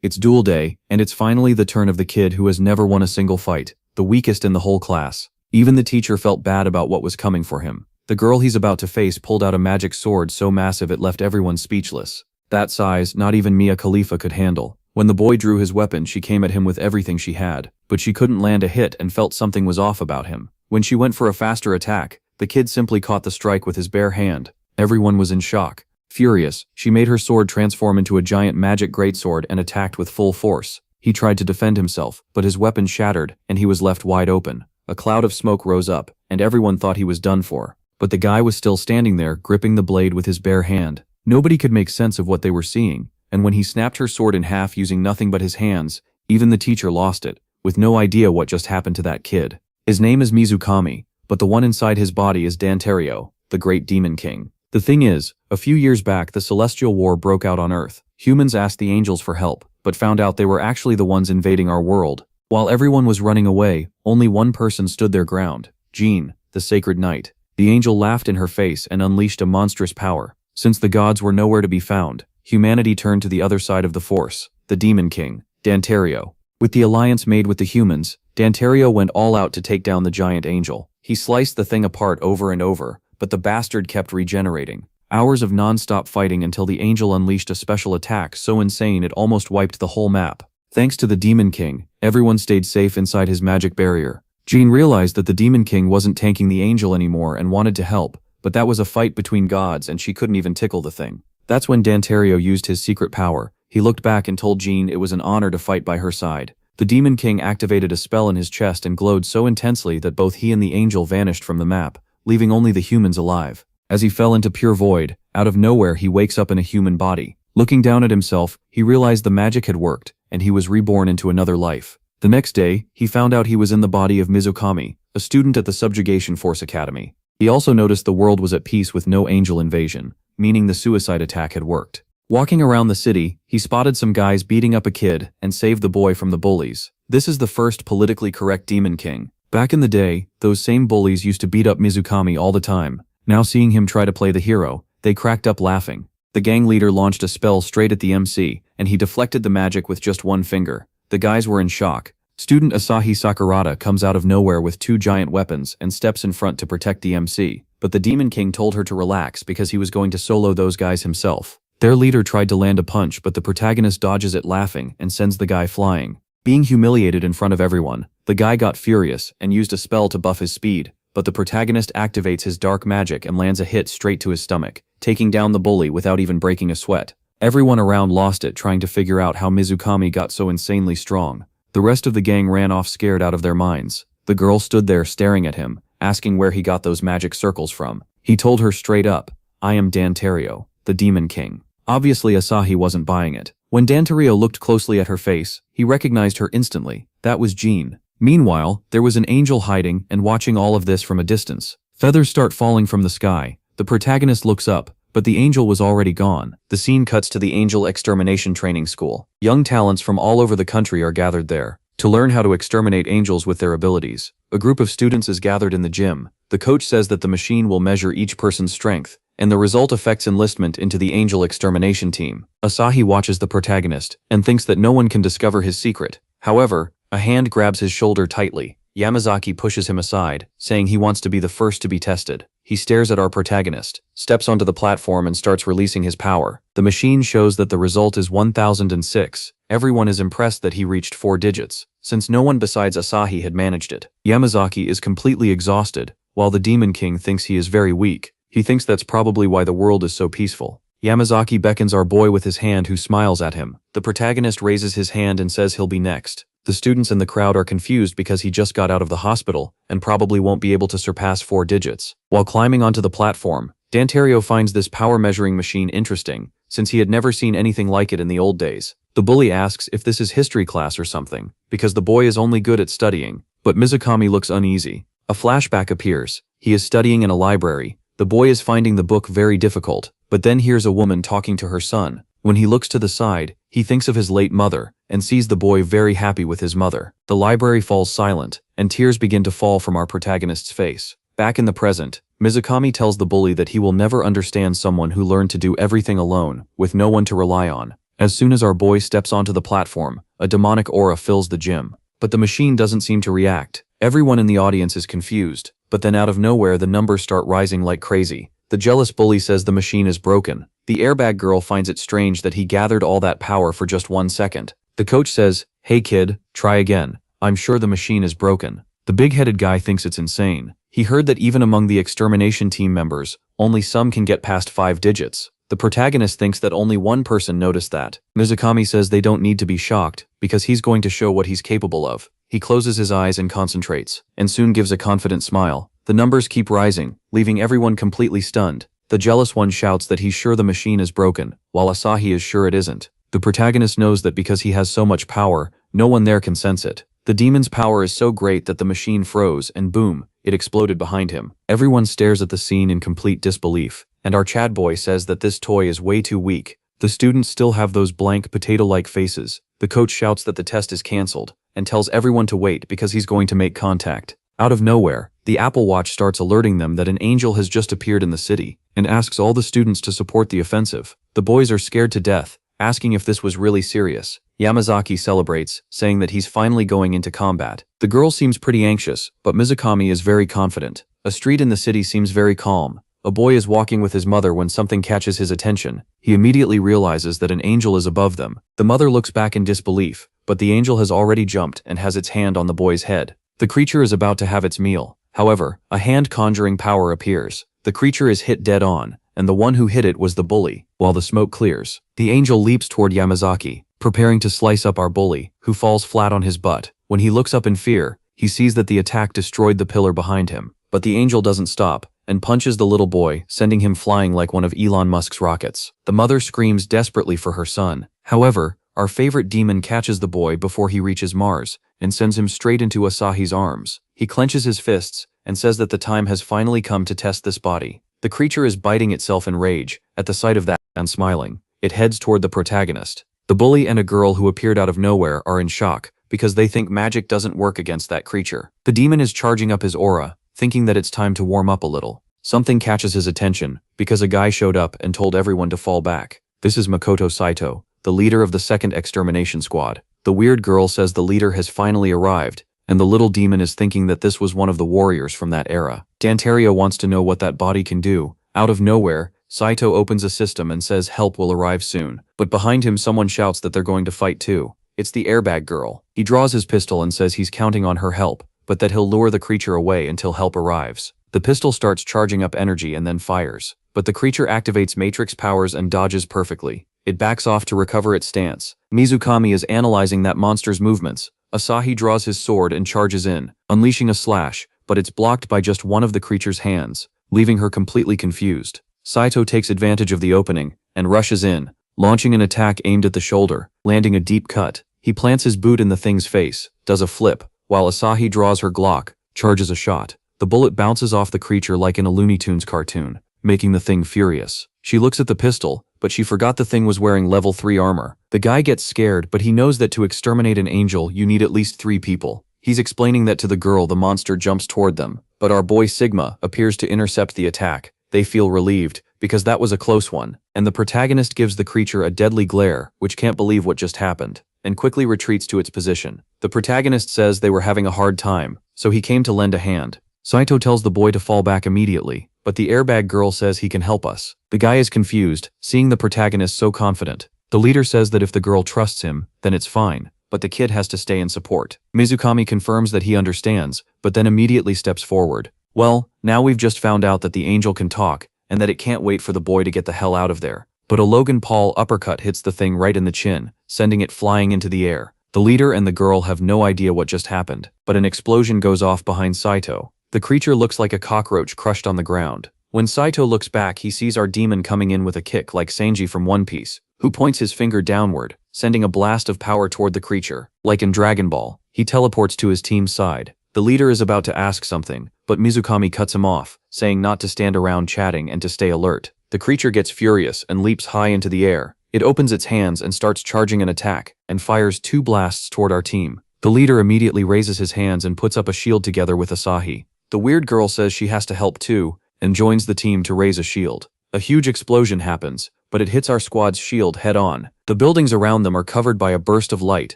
It's duel day, and it's finally the turn of the kid who has never won a single fight, the weakest in the whole class. Even the teacher felt bad about what was coming for him. The girl he's about to face pulled out a magic sword so massive it left everyone speechless. That size, not even Mia Khalifa could handle. When the boy drew his weapon, she came at him with everything she had, but she couldn't land a hit and felt something was off about him. When she went for a faster attack, the kid simply caught the strike with his bare hand. Everyone was in shock. Furious, she made her sword transform into a giant magic greatsword and attacked with full force. He tried to defend himself, but his weapon shattered, and he was left wide open. A cloud of smoke rose up, and everyone thought he was done for. But the guy was still standing there, gripping the blade with his bare hand. Nobody could make sense of what they were seeing, and when he snapped her sword in half using nothing but his hands, even the teacher lost it, with no idea what just happened to that kid. His name is Mizukami, but the one inside his body is Dantario, the great demon king. The thing is, a few years back the Celestial War broke out on Earth. Humans asked the angels for help, but found out they were actually the ones invading our world. While everyone was running away, only one person stood their ground, Jean, the sacred knight. The angel laughed in her face and unleashed a monstrous power. Since the gods were nowhere to be found, humanity turned to the other side of the force, the demon king, Dantario. With the alliance made with the humans, Dantario went all out to take down the giant angel. He sliced the thing apart over and over, but the bastard kept regenerating. Hours of non-stop fighting until the angel unleashed a special attack so insane it almost wiped the whole map. Thanks to the Demon King, everyone stayed safe inside his magic barrier. Jean realized that the Demon King wasn't tanking the angel anymore and wanted to help, but that was a fight between gods and she couldn't even tickle the thing. That's when Dantario used his secret power. He looked back and told Jean it was an honor to fight by her side. The Demon King activated a spell in his chest and glowed so intensely that both he and the angel vanished from the map, leaving only the humans alive. As he fell into pure void, out of nowhere he wakes up in a human body. Looking down at himself, he realized the magic had worked, and he was reborn into another life. The next day, he found out he was in the body of Mizukami, a student at the Subjugation Force Academy. He also noticed the world was at peace with no angel invasion, meaning the suicide attack had worked. Walking around the city, he spotted some guys beating up a kid and saved the boy from the bullies. This is the first politically correct Demon King. Back in the day, those same bullies used to beat up Mizukami all the time. Now seeing him try to play the hero, they cracked up laughing. The gang leader launched a spell straight at the MC, and he deflected the magic with just one finger. The guys were in shock. Student Asahi Sakurada comes out of nowhere with two giant weapons and steps in front to protect the MC, but the Demon King told her to relax because he was going to solo those guys himself. Their leader tried to land a punch, but the protagonist dodges it laughing and sends the guy flying. Being humiliated in front of everyone, the guy got furious and used a spell to buff his speed, but the protagonist activates his dark magic and lands a hit straight to his stomach, taking down the bully without even breaking a sweat. Everyone around lost it trying to figure out how Mizukami got so insanely strong. The rest of the gang ran off scared out of their minds. The girl stood there staring at him, asking where he got those magic circles from. He told her straight up, "I am Dantario, the Demon King." Obviously Asahi wasn't buying it. When Dantario looked closely at her face, he recognized her instantly. That was Jean. Meanwhile, there was an angel hiding and watching all of this from a distance. Feathers start falling from the sky. The protagonist looks up, but the angel was already gone. The scene cuts to the Angel Extermination Training School. Young talents from all over the country are gathered there to learn how to exterminate angels with their abilities. A group of students is gathered in the gym. The coach says that the machine will measure each person's strength, and the result affects enlistment into the Angel Extermination team. Asahi watches the protagonist and thinks that no one can discover his secret. However, a hand grabs his shoulder tightly. Yamazaki pushes him aside, saying he wants to be the first to be tested. He stares at our protagonist, steps onto the platform and starts releasing his power. The machine shows that the result is 1006. Everyone is impressed that he reached 4 digits, since no one besides Asahi had managed it. Yamazaki is completely exhausted, while the Demon King thinks he is very weak. He thinks that's probably why the world is so peaceful. Yamazaki beckons our boy with his hand, who smiles at him. The protagonist raises his hand and says he'll be next. The students in the crowd are confused because he just got out of the hospital and probably won't be able to surpass 4 digits. While climbing onto the platform, Dantario finds this power measuring machine interesting, since he had never seen anything like it in the old days. The bully asks if this is history class or something, because the boy is only good at studying, but Mizukami looks uneasy. A flashback appears. He is studying in a library. The boy is finding the book very difficult, but then hears a woman talking to her son. When he looks to the side, he thinks of his late mother and sees the boy very happy with his mother. The library falls silent, and tears begin to fall from our protagonist's face. Back in the present, Mizukami tells the bully that he will never understand someone who learned to do everything alone, with no one to rely on. As soon as our boy steps onto the platform, a demonic aura fills the gym. But the machine doesn't seem to react. Everyone in the audience is confused, but then out of nowhere the numbers start rising like crazy. The jealous bully says the machine is broken. The airbag girl finds it strange that he gathered all that power for just 1 second. The coach says, "Hey kid, try again. I'm sure the machine is broken." The big-headed guy thinks it's insane. He heard that even among the extermination team members, only some can get past 5 digits. The protagonist thinks that only one person noticed that. Mizukami says they don't need to be shocked, because he's going to show what he's capable of. He closes his eyes and concentrates, and soon gives a confident smile. The numbers keep rising, leaving everyone completely stunned. The jealous one shouts that he's sure the machine is broken, while Asahi is sure it isn't. The protagonist knows that because he has so much power, no one there can sense it. The demon's power is so great that the machine froze, and boom, it exploded behind him. Everyone stares at the scene in complete disbelief, and our Chad boy says that this toy is way too weak. The students still have those blank potato-like faces. The coach shouts that the test is cancelled, and tells everyone to wait because he's going to make contact. Out of nowhere, the Apple Watch starts alerting them that an angel has just appeared in the city, and asks all the students to support the offensive. The boys are scared to death, asking if this was really serious. Yamazaki celebrates, saying that he's finally going into combat. The girl seems pretty anxious, but Mizukami is very confident. A street in the city seems very calm. A boy is walking with his mother when something catches his attention. He immediately realizes that an angel is above them. The mother looks back in disbelief, but the angel has already jumped and has its hand on the boy's head. The creature is about to have its meal. However, a hand-conjuring power appears. The creature is hit dead on, and the one who hit it was the bully. While the smoke clears, the angel leaps toward Yamazaki, preparing to slice up our bully, who falls flat on his butt. When he looks up in fear, he sees that the attack destroyed the pillar behind him. But the angel doesn't stop, and punches the little boy, sending him flying like one of Elon Musk's rockets. The mother screams desperately for her son. However, our favorite demon catches the boy before he reaches Mars, and sends him straight into Asahi's arms. He clenches his fists, and says that the time has finally come to test this body. The creature is biting itself in rage. At the sight of that, and smiling, it heads toward the protagonist. The bully and a girl who appeared out of nowhere are in shock, because they think magic doesn't work against that creature. The demon is charging up his aura, thinking that it's time to warm up a little. Something catches his attention, because a guy showed up and told everyone to fall back. This is Makoto Saito, the leader of the second extermination squad. The weird girl says the leader has finally arrived, and the little demon is thinking that this was one of the warriors from that era. Dantaria wants to know what that body can do. Out of nowhere, Saito opens a system and says help will arrive soon. But behind him someone shouts that they're going to fight too. It's the airbag girl. He draws his pistol and says he's counting on her help, but that he'll lure the creature away until help arrives. The pistol starts charging up energy and then fires. But the creature activates matrix powers and dodges perfectly. It backs off to recover its stance. Mizukami is analyzing that monster's movements. Asahi draws his sword and charges in, unleashing a slash, but it's blocked by just one of the creature's hands, leaving her completely confused. Saito takes advantage of the opening and rushes in, launching an attack aimed at the shoulder, landing a deep cut. He plants his boot in the thing's face, does a flip, while Asahi draws her Glock, charges a shot. The bullet bounces off the creature like in a Looney Tunes cartoon, making the thing furious. She looks at the pistol, but she forgot the thing was wearing level 3 armor. The guy gets scared, but he knows that to exterminate an angel you need at least 3 people. He's explaining that to the girl. The monster jumps toward them, but our boy Sigma appears to intercept the attack. They feel relieved, because that was a close one, and the protagonist gives the creature a deadly glare, which can't believe what just happened, and quickly retreats to its position. The protagonist says they were having a hard time, so he came to lend a hand. Saito tells the boy to fall back immediately, but the airbag girl says he can help us. The guy is confused, seeing the protagonist so confident. The leader says that if the girl trusts him, then it's fine, but the kid has to stay in support. Mizukami confirms that he understands, but then immediately steps forward. Well, now we've just found out that the angel can talk, and that it can't wait for the boy to get the hell out of there. But a Logan Paul uppercut hits the thing right in the chin, sending it flying into the air. The leader and the girl have no idea what just happened, but an explosion goes off behind Saito. The creature looks like a cockroach crushed on the ground. When Saito looks back, he sees our demon coming in with a kick like Sanji from One Piece, who points his finger downward, sending a blast of power toward the creature. Like in Dragon Ball, he teleports to his team's side. The leader is about to ask something, but Mizukami cuts him off, saying not to stand around chatting and to stay alert. The creature gets furious and leaps high into the air. It opens its hands and starts charging an attack, and fires 2 blasts toward our team. The leader immediately raises his hands and puts up a shield together with Asahi. The weird girl says she has to help too, and joins the team to raise a shield. A huge explosion happens, but it hits our squad's shield head on. The buildings around them are covered by a burst of light.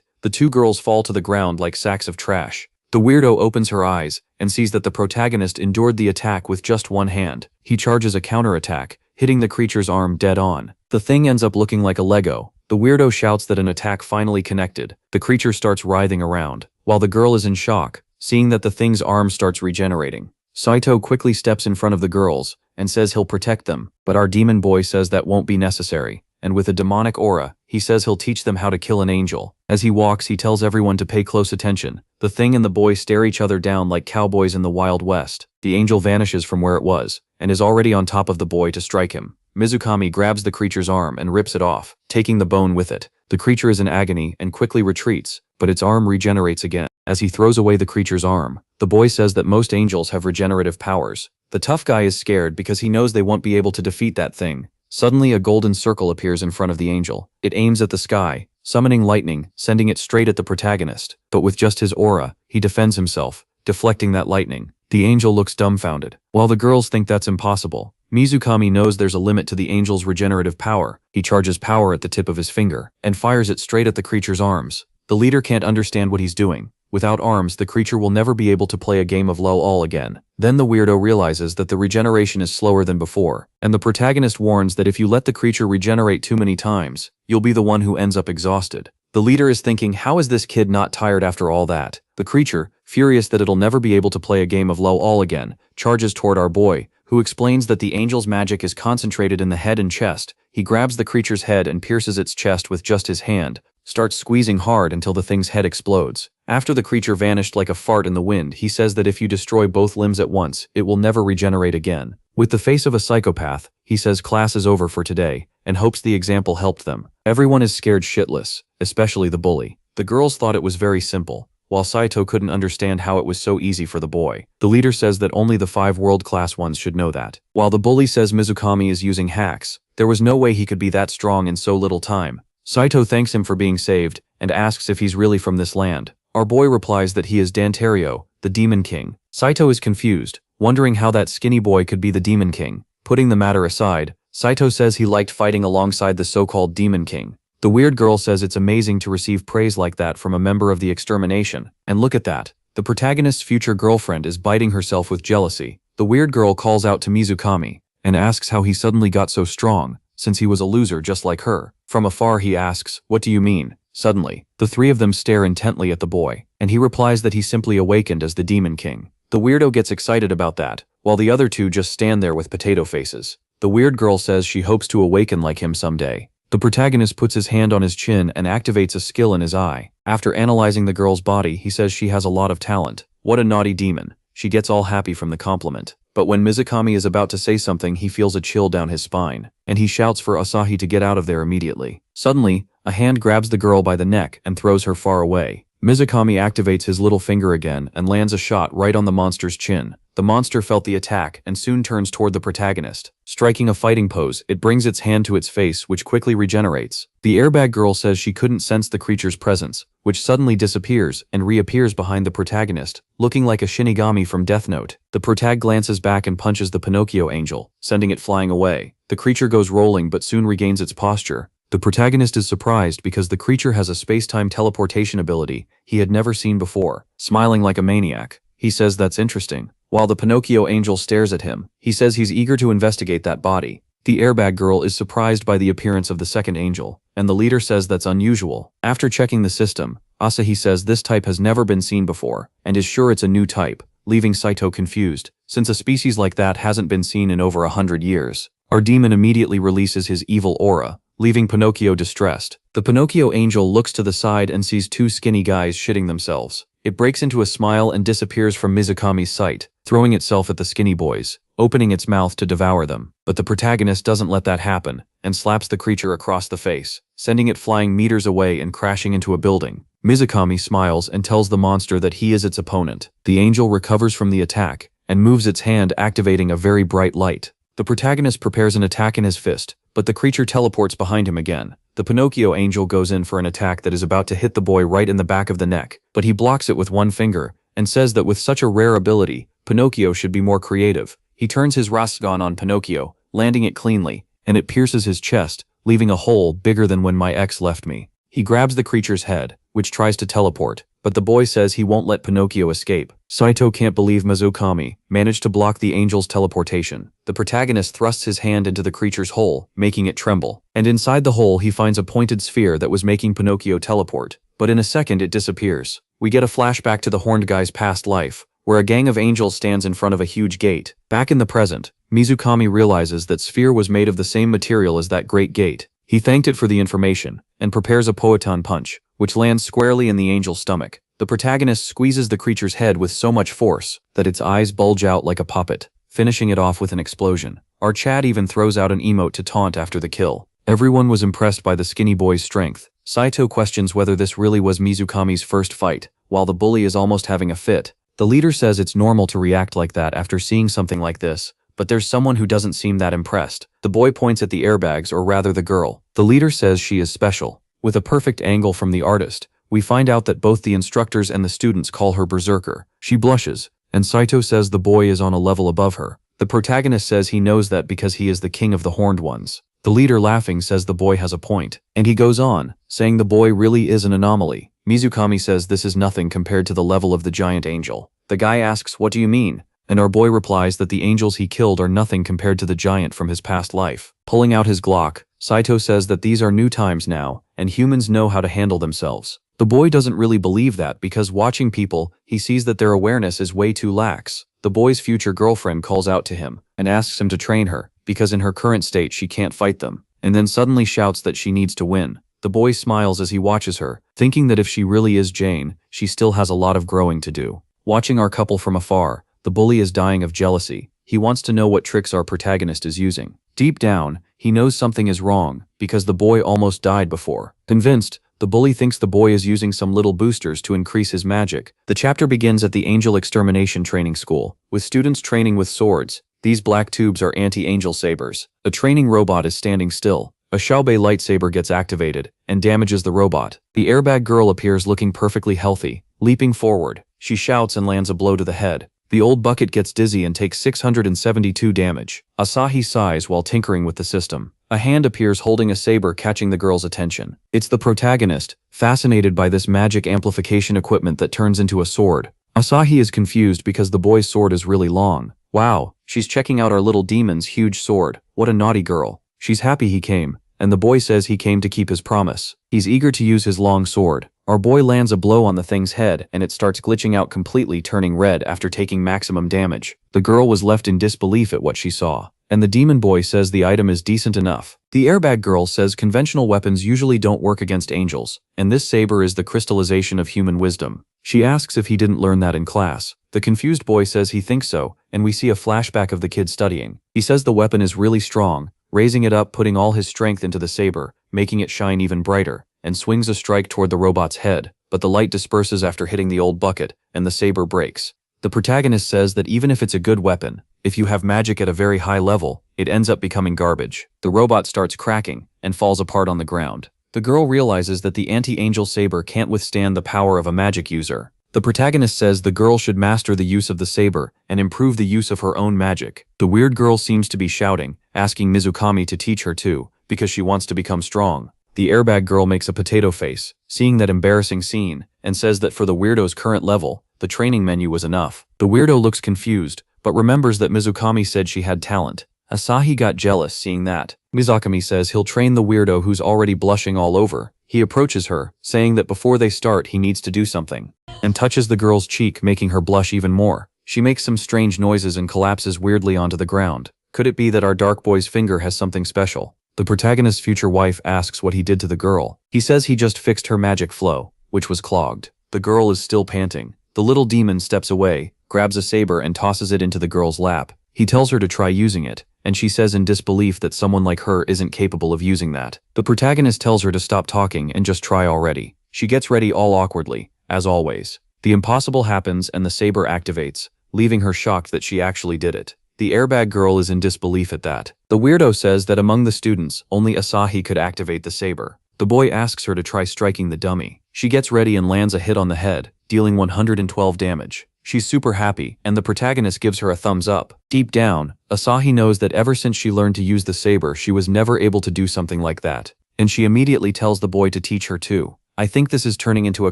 The two girls fall to the ground like sacks of trash. The weirdo opens her eyes and sees that the protagonist endured the attack with just one hand. He charges a counterattack, hitting the creature's arm dead on. The thing ends up looking like a Lego. The weirdo shouts that an attack finally connected. The creature starts writhing around, while the girl is in shock, seeing that the thing's arm starts regenerating. Saito quickly steps in front of the girls and says he'll protect them, but our demon boy says that won't be necessary, and with a demonic aura, he says he'll teach them how to kill an angel. As he walks, he tells everyone to pay close attention. The thing and the boy stare each other down like cowboys in the Wild West. The angel vanishes from where it was, and is already on top of the boy to strike him. Mizukami grabs the creature's arm and rips it off, taking the bone with it. The creature is in agony and quickly retreats, but its arm regenerates again. As he throws away the creature's arm, the boy says that most angels have regenerative powers. The tough guy is scared because he knows they won't be able to defeat that thing. Suddenly a golden circle appears in front of the angel. It aims at the sky, summoning lightning, sending it straight at the protagonist. But with just his aura, he defends himself, deflecting that lightning. The angel looks dumbfounded. While the girls think that's impossible, Mizukami knows there's a limit to the angel's regenerative power. He charges power at the tip of his finger and fires it straight at the creature's arms. The leader can't understand what he's doing. Without arms, the creature will never be able to play a game of LOL again. Then the weirdo realizes that the regeneration is slower than before, and the protagonist warns that if you let the creature regenerate too many times, you'll be the one who ends up exhausted. The leader is thinking, how is this kid not tired after all that? The creature, furious that it'll never be able to play a game of LOL again, charges toward our boy, who explains that the angel's magic is concentrated in the head and chest. He grabs the creature's head and pierces its chest with just his hand, starts squeezing hard until the thing's head explodes. After the creature vanished like a fart in the wind, he says that if you destroy both limbs at once, it will never regenerate again. With the face of a psychopath, he says class is over for today, and hopes the example helped them. Everyone is scared shitless, especially the bully. The girls thought it was very simple, while Saito couldn't understand how it was so easy for the boy. The leader says that only the 5 world-class ones should know that. While the bully says Mizukami is using hacks, there was no way he could be that strong in so little time. Saito thanks him for being saved, and asks if he's really from this land. Our boy replies that he is Dantario, the Demon King. Saito is confused, wondering how that skinny boy could be the Demon King. Putting the matter aside, Saito says he liked fighting alongside the so-called Demon King. The weird girl says it's amazing to receive praise like that from a member of the extermination. And look at that. The protagonist's future girlfriend is biting herself with jealousy. The weird girl calls out to Mizukami, and asks how he suddenly got so strong, since he was a loser just like her. From afar he asks, "What do you mean?" Suddenly, the 3 of them stare intently at the boy, and he replies that he simply awakened as the Demon King. The weirdo gets excited about that, while the other 2 just stand there with potato faces. The weird girl says she hopes to awaken like him someday. The protagonist puts his hand on his chin and activates a skill in his eye. After analyzing the girl's body, he says she has a lot of talent. What a naughty demon. She gets all happy from the compliment. But when Mizukami is about to say something, he feels a chill down his spine, and he shouts for Asahi to get out of there immediately. Suddenly, a hand grabs the girl by the neck and throws her far away. Mizukami activates his little finger again and lands a shot right on the monster's chin. The monster felt the attack and soon turns toward the protagonist. Striking a fighting pose, it brings its hand to its face, which quickly regenerates. The airbag girl says she couldn't sense the creature's presence, which suddenly disappears and reappears behind the protagonist, looking like a Shinigami from Death Note. The protag glances back and punches the Pinocchio angel, sending it flying away. The creature goes rolling but soon regains its posture. The protagonist is surprised because the creature has a space-time teleportation ability he had never seen before. Smiling like a maniac, he says that's interesting. While the Pinocchio angel stares at him, he says he's eager to investigate that body. The airbag girl is surprised by the appearance of the second angel, and the leader says that's unusual. After checking the system, Asahi says this type has never been seen before, and is sure it's a new type, leaving Saito confused, since a species like that hasn't been seen in over 100 years. Our demon immediately releases his evil aura, leaving Pinocchio distressed. The Pinocchio angel looks to the side and sees 2 skinny guys shitting themselves. It breaks into a smile and disappears from Mizukami's sight, throwing itself at the skinny boys, opening its mouth to devour them. But the protagonist doesn't let that happen, and slaps the creature across the face, sending it flying meters away and crashing into a building. Mizukami smiles and tells the monster that he is its opponent. The angel recovers from the attack, and moves its hand, activating a very bright light. The protagonist prepares an attack in his fist, but the creature teleports behind him again. The Pinocchio angel goes in for an attack that is about to hit the boy right in the back of the neck, but he blocks it with one finger, and says that with such a rare ability, Pinocchio should be more creative. He turns his Rasengan on Pinocchio, landing it cleanly, and it pierces his chest, leaving a hole bigger than when my ex left me. He grabs the creature's head, which tries to teleport, but the boy says he won't let Pinocchio escape. Saito can't believe Mizukami managed to block the angel's teleportation. The protagonist thrusts his hand into the creature's hole, making it tremble. And inside the hole he finds a pointed sphere that was making Pinocchio teleport. But in a second it disappears. We get a flashback to the horned guy's past life, where a gang of angels stands in front of a huge gate. Back in the present, Mizukami realizes that sphere was made of the same material as that great gate. He thanked it for the information, and prepares a Poetan punch, which lands squarely in the angel's stomach. The protagonist squeezes the creature's head with so much force that its eyes bulge out like a puppet, finishing it off with an explosion. Our Chad even throws out an emote to taunt after the kill. Everyone was impressed by the skinny boy's strength. Saito questions whether this really was Mizukami's first fight, while the bully is almost having a fit. The leader says it's normal to react like that after seeing something like this, but there's someone who doesn't seem that impressed. The boy points at the airbags, or rather the girl. The leader says she is special. With a perfect angle from the artist, we find out that both the instructors and the students call her Berserker. She blushes, and Saito says the boy is on a level above her. The protagonist says he knows that because he is the king of the horned ones. The leader, laughing, says the boy has a point, and he goes on, saying the boy really is an anomaly. Mizukami says this is nothing compared to the level of the giant angel. The guy asks, "What do you mean?" And our boy replies that the angels he killed are nothing compared to the giant from his past life. Pulling out his Glock, Saito says that these are new times now, and humans know how to handle themselves. The boy doesn't really believe that because watching people, he sees that their awareness is way too lax. The boy's future girlfriend calls out to him and asks him to train her, because in her current state she can't fight them, and then suddenly shouts that she needs to win. The boy smiles as he watches her, thinking that if she really is Jane, she still has a lot of growing to do. Watching our couple from afar, the bully is dying of jealousy. He wants to know what tricks our protagonist is using. Deep down, he knows something is wrong, because the boy almost died before. Convinced, the bully thinks the boy is using some little boosters to increase his magic. The chapter begins at the Angel Extermination Training School, with students training with swords. These black tubes are anti-angel sabers. A training robot is standing still. A Xiaobei lightsaber gets activated and damages the robot. The airbag girl appears looking perfectly healthy. Leaping forward, she shouts and lands a blow to the head. The old bucket gets dizzy and takes 672 damage. Asahi sighs while tinkering with the system. A hand appears holding a saber, catching the girl's attention. It's the protagonist, fascinated by this magic amplification equipment that turns into a sword. Asahi is confused because the boy's sword is really long. Wow, she's checking out our little demon's huge sword. What a naughty girl. She's happy he came, and the boy says he came to keep his promise. He's eager to use his long sword. Our boy lands a blow on the thing's head and it starts glitching out completely, turning red after taking maximum damage. The girl was left in disbelief at what she saw, and the demon boy says the item is decent enough. The airbag girl says conventional weapons usually don't work against angels, and this saber is the crystallization of human wisdom. She asks if he didn't learn that in class. The confused boy says he thinks so, and we see a flashback of the kid studying. He says the weapon is really strong, raising it up, putting all his strength into the saber, making it shine even brighter, and swings a strike toward the robot's head, but the light disperses after hitting the old bucket, and the saber breaks. The protagonist says that even if it's a good weapon, if you have magic at a very high level, it ends up becoming garbage. The robot starts cracking and falls apart on the ground. The girl realizes that the anti-angel saber can't withstand the power of a magic user. The protagonist says the girl should master the use of the saber and improve the use of her own magic. The weird girl seems to be shouting, asking Mizukami to teach her too, because she wants to become strong. The airbag girl makes a potato face, seeing that embarrassing scene, and says that for the weirdo's current level, the training menu was enough. The weirdo looks confused, but remembers that Mizukami said she had talent. Asahi got jealous seeing that. Mizukami says he'll train the weirdo who's already blushing all over. He approaches her, saying that before they start he needs to do something, and touches the girl's cheek, making her blush even more. She makes some strange noises and collapses weirdly onto the ground. Could it be that our dark boy's finger has something special? The protagonist's future wife asks what he did to the girl. He says he just fixed her magic flow, which was clogged. The girl is still panting. The little demon steps away, grabs a saber and tosses it into the girl's lap. He tells her to try using it, and she says in disbelief that someone like her isn't capable of using that. The protagonist tells her to stop talking and just try already. She gets ready all awkwardly, as always. The impossible happens and the saber activates, leaving her shocked that she actually did it. The airbag girl is in disbelief at that. The weirdo says that among the students, only Asahi could activate the saber. The boy asks her to try striking the dummy. She gets ready and lands a hit on the head, dealing 112 damage. She's super happy, and the protagonist gives her a thumbs up. Deep down, Asahi knows that ever since she learned to use the saber she was never able to do something like that. And she immediately tells the boy to teach her too. I think this is turning into a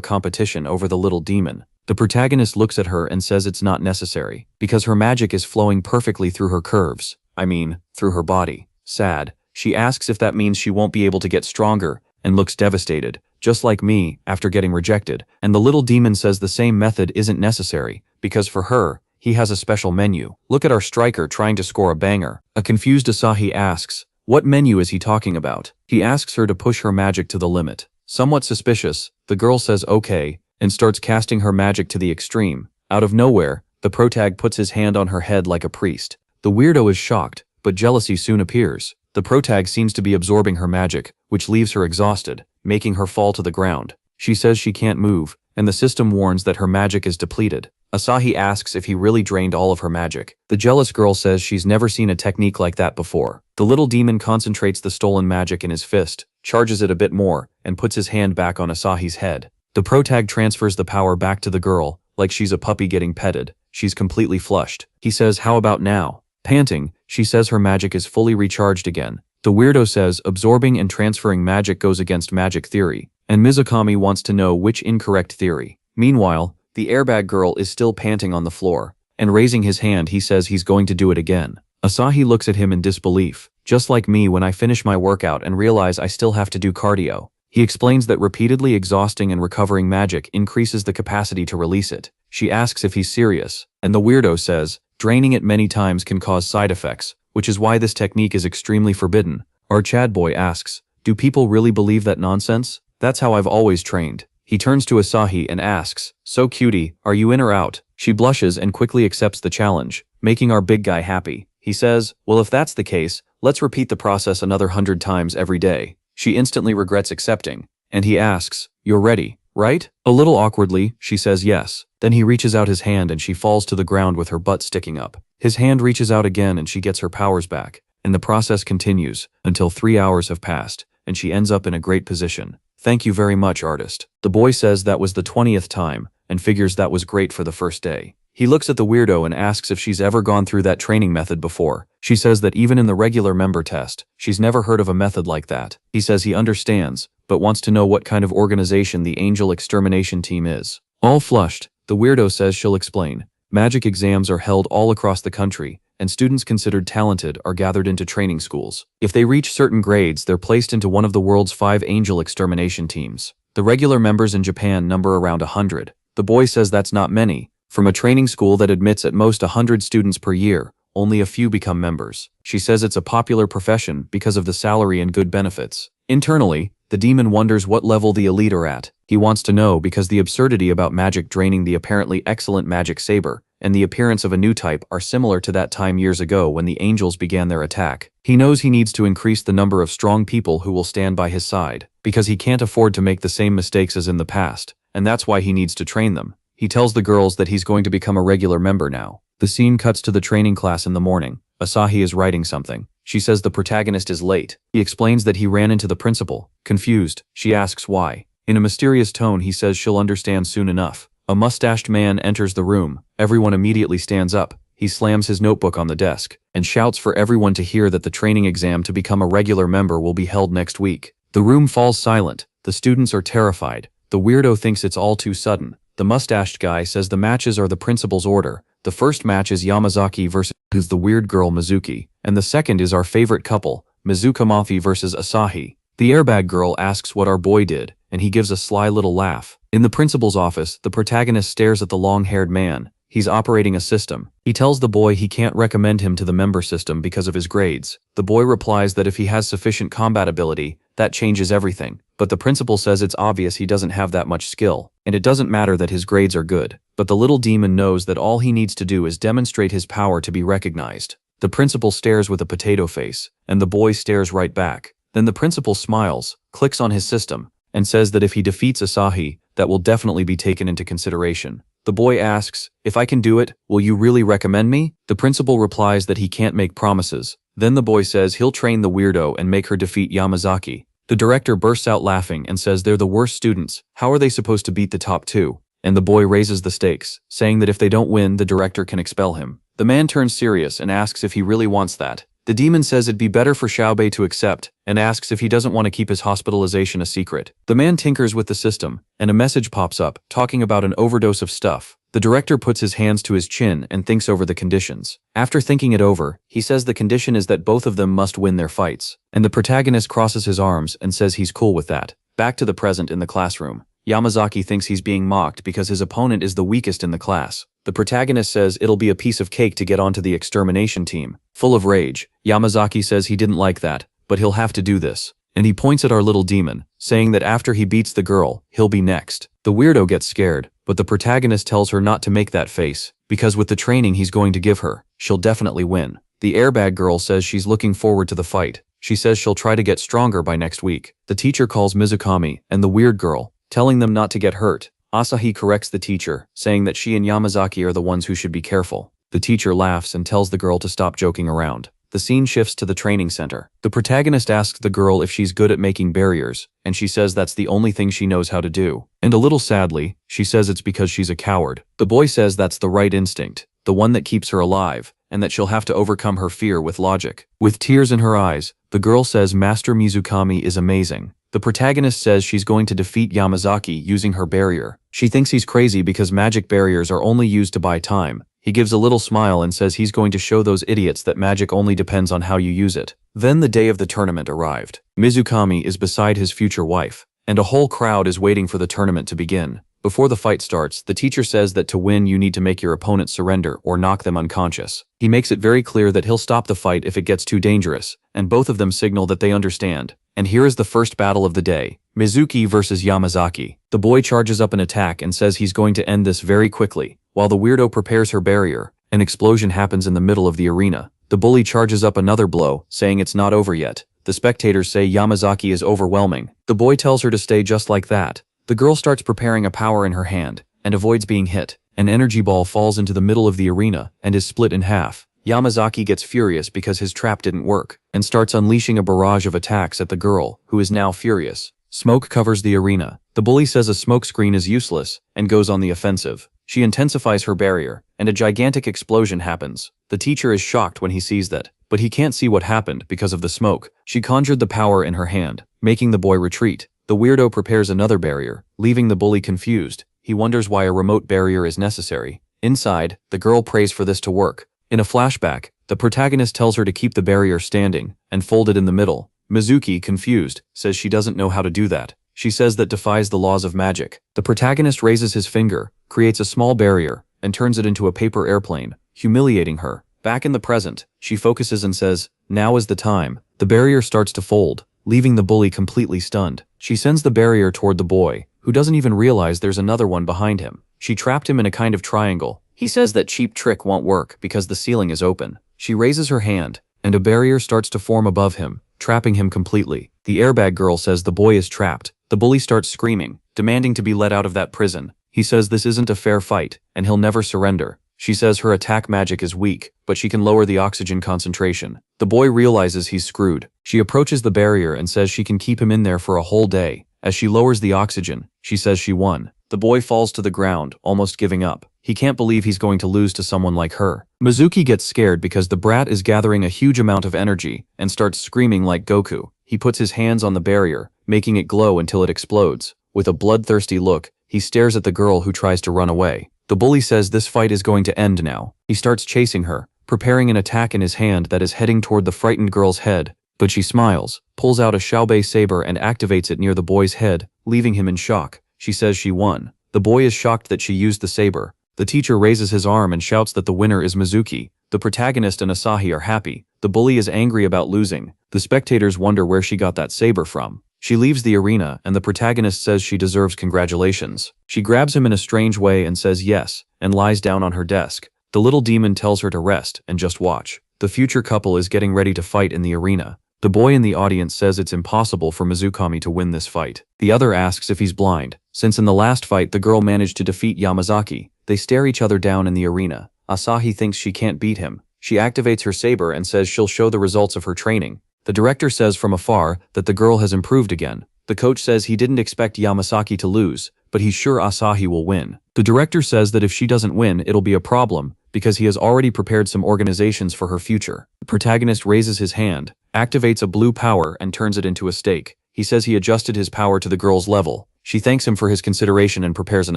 competition over the little demon. The protagonist looks at her and says it's not necessary, because her magic is flowing perfectly through her curves. I mean, through her body. Sad. She asks if that means she won't be able to get stronger, and looks devastated, just like me, after getting rejected. And the little demon says the same method isn't necessary, because for her, he has a special menu. Look at our striker trying to score a banger. A confused Asahi asks, what menu is he talking about? He asks her to push her magic to the limit. Somewhat suspicious, the girl says okay, and starts casting her magic to the extreme. Out of nowhere, the protag puts his hand on her head like a priest. The weirdo is shocked, but jealousy soon appears. The protag seems to be absorbing her magic, which leaves her exhausted, making her fall to the ground. She says she can't move, and the system warns that her magic is depleted. Asahi asks if he really drained all of her magic. The jealous girl says she's never seen a technique like that before. The little demon concentrates the stolen magic in his fist, charges it a bit more, and puts his hand back on Asahi's head. The protag transfers the power back to the girl, like she's a puppy getting petted. She's completely flushed. He says, how about now? Panting, she says her magic is fully recharged again. The weirdo says absorbing and transferring magic goes against magic theory, and Mizukami wants to know which incorrect theory. Meanwhile, the airbag girl is still panting on the floor, and raising his hand he says he's going to do it again. Asahi looks at him in disbelief, just like me when I finish my workout and realize I still have to do cardio. He explains that repeatedly exhausting and recovering magic increases the capacity to release it. She asks if he's serious, and the weirdo says, draining it many times can cause side effects, which is why this technique is extremely forbidden. Our Chad boy asks, do people really believe that nonsense? That's how I've always trained. He turns to Asahi and asks, so cutie, are you in or out? She blushes and quickly accepts the challenge, making our big guy happy. He says, well if that's the case, let's repeat the process another 100 times every day. She instantly regrets accepting, and he asks, you're ready, right? A little awkwardly, she says yes. Then he reaches out his hand and she falls to the ground with her butt sticking up. His hand reaches out again and she gets her powers back, and the process continues until 3 hours have passed, and she ends up in a great position. Thank you very much, artist. The boy says that was the 20th time, and figures that was great for the first day. He looks at the weirdo and asks if she's ever gone through that training method before. She says that even in the regular member test, she's never heard of a method like that. He says he understands, but wants to know what kind of organization the Angel Extermination Team is. All flushed, the weirdo says she'll explain. Magic exams are held all across the country, and students considered talented are gathered into training schools. If they reach certain grades, they're placed into one of the world's 5 Angel Extermination Teams. The regular members in Japan number around 100. The boy says that's not many. From a training school that admits at most 100 students per year, only a few become members. She says it's a popular profession because of the salary and good benefits. Internally, the demon wonders what level the elite are at. He wants to know because the absurdity about magic draining the apparently excellent magic saber and the appearance of a new type are similar to that time years ago when the angels began their attack. He knows he needs to increase the number of strong people who will stand by his side, because he can't afford to make the same mistakes as in the past, and that's why he needs to train them. He tells the girls that he's going to become a regular member now. The scene cuts to the training class in the morning. Asahi is writing something. She says the protagonist is late. He explains that he ran into the principal. Confused, she asks why. In a mysterious tone he says she'll understand soon enough. A mustached man enters the room. Everyone immediately stands up. He slams his notebook on the desk and shouts for everyone to hear that the training exam to become a regular member will be held next week. The room falls silent. The students are terrified. The weirdo thinks it's all too sudden. The mustached guy says the matches are the principal's order. The first match is Yamazaki versus the weird girl Mizuki, and the second is our favorite couple, Mizukamafi versus Asahi. The airbag girl asks what our boy did, and he gives a sly little laugh. In the principal's office, the protagonist stares at the long-haired man. He's operating a system. He tells the boy he can't recommend him to the member system because of his grades. The boy replies that if he has sufficient combat ability, that changes everything. But the principal says it's obvious he doesn't have that much skill, and it doesn't matter that his grades are good. But the little demon knows that all he needs to do is demonstrate his power to be recognized. The principal stares with a potato face, and the boy stares right back. Then the principal smiles, clicks on his system, and says that if he defeats Asahi, that will definitely be taken into consideration. The boy asks, if I can do it, will you really recommend me? The principal replies that he can't make promises. Then the boy says he'll train the weirdo and make her defeat Yamazaki. The director bursts out laughing and says they're the worst students. How are they supposed to beat the top two? And the boy raises the stakes, saying that if they don't win, the director can expel him. The man turns serious and asks if he really wants that. The demon says it'd be better for Xiaobei to accept and asks if he doesn't want to keep his hospitalization a secret. The man tinkers with the system, and a message pops up talking about an overdose of stuff. The director puts his hands to his chin and thinks over the conditions. After thinking it over, he says the condition is that both of them must win their fights. And the protagonist crosses his arms and says he's cool with that. Back to the present in the classroom. Yamazaki thinks he's being mocked because his opponent is the weakest in the class. The protagonist says it'll be a piece of cake to get onto the extermination team. Full of rage, Yamazaki says he didn't like that, but he'll have to do this. And he points at our little demon, saying that after he beats the girl, he'll be next. The weirdo gets scared, but the protagonist tells her not to make that face, because with the training he's going to give her, she'll definitely win. The airbag girl says she's looking forward to the fight. She says she'll try to get stronger by next week. The teacher calls Mizukami and the weird girl, telling them not to get hurt. Asahi corrects the teacher, saying that she and Yamazaki are the ones who should be careful. The teacher laughs and tells the girl to stop joking around. The scene shifts to the training center. The protagonist asks the girl if she's good at making barriers, and she says that's the only thing she knows how to do. And a little sadly, she says it's because she's a coward. The boy says that's the right instinct, the one that keeps her alive, and that she'll have to overcome her fear with logic. With tears in her eyes, the girl says Master Mizukami is amazing. The protagonist says she's going to defeat Yamazaki using her barrier. She thinks he's crazy because magic barriers are only used to buy time. He gives a little smile and says he's going to show those idiots that magic only depends on how you use it. Then the day of the tournament arrived. Mizukami is beside his future wife, and a whole crowd is waiting for the tournament to begin. Before the fight starts, the teacher says that to win you need to make your opponent surrender or knock them unconscious. He makes it very clear that he'll stop the fight if it gets too dangerous, and both of them signal that they understand. And here is the first battle of the day. Mizuki versus Yamazaki. The boy charges up an attack and says he's going to end this very quickly. While the weirdo prepares her barrier, an explosion happens in the middle of the arena. The bully charges up another blow, saying it's not over yet. The spectators say Yamazaki is overwhelming. The boy tells her to stay just like that. The girl starts preparing a power in her hand, and avoids being hit. An energy ball falls into the middle of the arena, and is split in half. Yamazaki gets furious because his trap didn't work, and starts unleashing a barrage of attacks at the girl, who is now furious. Smoke covers the arena. The bully says a smoke screen is useless, and goes on the offensive. She intensifies her barrier, and a gigantic explosion happens. The teacher is shocked when he sees that, but he can't see what happened because of the smoke. She conjured the power in her hand, making the boy retreat. The weirdo prepares another barrier, leaving the bully confused. He wonders why a remote barrier is necessary. Inside, the girl prays for this to work. In a flashback, the protagonist tells her to keep the barrier standing, and fold it in the middle. Mizuki, confused, says she doesn't know how to do that. She says that defies the laws of magic. The protagonist raises his finger, creates a small barrier, and turns it into a paper airplane, humiliating her. Back in the present, she focuses and says, "Now is the time." The barrier starts to fold, leaving the bully completely stunned. She sends the barrier toward the boy, who doesn't even realize there's another one behind him. She trapped him in a kind of triangle. He says that cheap trick won't work because the ceiling is open. She raises her hand, and a barrier starts to form above him, trapping him completely. The airbag girl says the boy is trapped. The bully starts screaming, demanding to be let out of that prison. He says this isn't a fair fight, and he'll never surrender. She says her attack magic is weak, but she can lower the oxygen concentration. The boy realizes he's screwed. She approaches the barrier and says she can keep him in there for a whole day. As she lowers the oxygen, she says she won. The boy falls to the ground, almost giving up. He can't believe he's going to lose to someone like her. Mizuki gets scared because the brat is gathering a huge amount of energy and starts screaming like Goku. He puts his hands on the barrier, making it glow until it explodes. With a bloodthirsty look, he stares at the girl who tries to run away. The bully says this fight is going to end now. He starts chasing her, preparing an attack in his hand that is heading toward the frightened girl's head. But she smiles, pulls out a Xiaobei saber and activates it near the boy's head, leaving him in shock. She says she won. The boy is shocked that she used the saber. The teacher raises his arm and shouts that the winner is Mizuki. The protagonist and Asahi are happy. The bully is angry about losing. The spectators wonder where she got that saber from. She leaves the arena, and the protagonist says she deserves congratulations. She grabs him in a strange way and says yes, and lies down on her desk. The little demon tells her to rest and just watch. The future couple is getting ready to fight in the arena. The boy in the audience says it's impossible for Mizukami to win this fight. The other asks if he's blind, since in the last fight the girl managed to defeat Yamazaki. They stare each other down in the arena. Asahi thinks she can't beat him. She activates her saber and says she'll show the results of her training. The director says from afar that the girl has improved again. The coach says he didn't expect Yamazaki to lose, but he's sure Asahi will win. The director says that if she doesn't win, it'll be a problem, because he has already prepared some organizations for her future. The protagonist raises his hand, activates a blue power and turns it into a stake. He says he adjusted his power to the girl's level. She thanks him for his consideration and prepares an